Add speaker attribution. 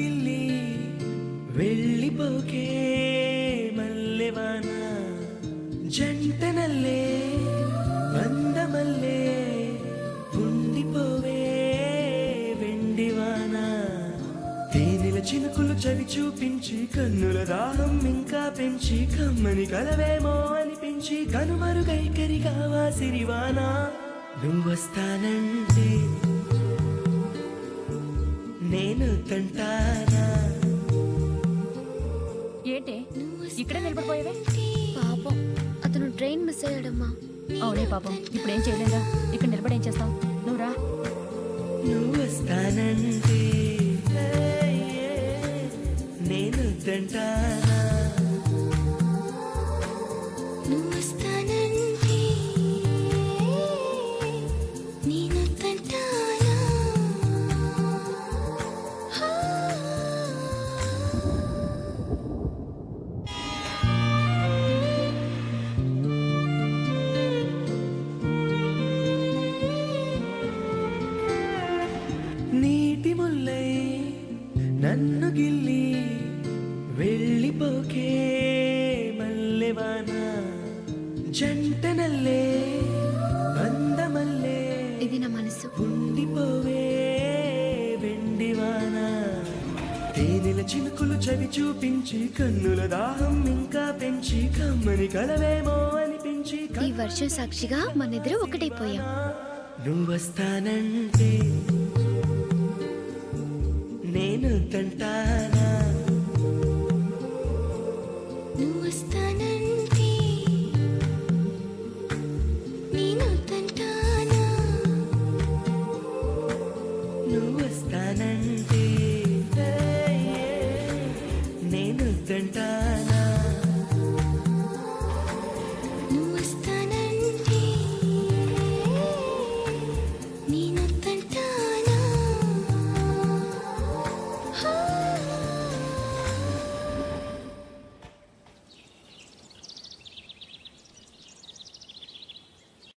Speaker 1: గిల్లి వెళ్ళిపోకే మల్లెవాన జంటనల్లే అందమల్లే ఉండిపోవే వెండివాన తేనెల చినుకులు చవి చూపించి కన్నుల దాహం ఇంకా పెంచి కమ్మని కలవేమో అనిపించి కనుమరుగైకరి కావా సిరివాన నువ్వొస్తానంటే నేను తంటానా
Speaker 2: ఏంటే ఇక్కడే నిలబడిపోయావే
Speaker 3: పాపం అతను ట్రైన్ మిస్ అయ్యాడమ్మా
Speaker 2: అవునే పాపం ఇప్పుడేం చేయలేదా ఇక్కడ నిలబడి ఏం చేస్తాం నువ్వు రా
Speaker 1: నువ్వు వస్తానంటే నేను తంటానా
Speaker 3: నువ్వు వస్తానంటే నేను తంటానా
Speaker 1: నీటి ముల్లై నన్ను గిల్లి వెళ్ళిపోకే మల్లెవాన జంటనల్లే అందమల్లే
Speaker 3: ఇది నా మనసు
Speaker 1: ఉండిపోవే వెండివాన తేనెల చినుకులు చవి చూపించి కన్నుల దాహం ఇంకా పెంచి కమ్మని కలవేమో అనిపించి
Speaker 3: ఈ వర్షం సాక్షిగా మనిద్దరం ఒకటైపోయాం
Speaker 1: నువ్వొస్తానంటే నేను తంటా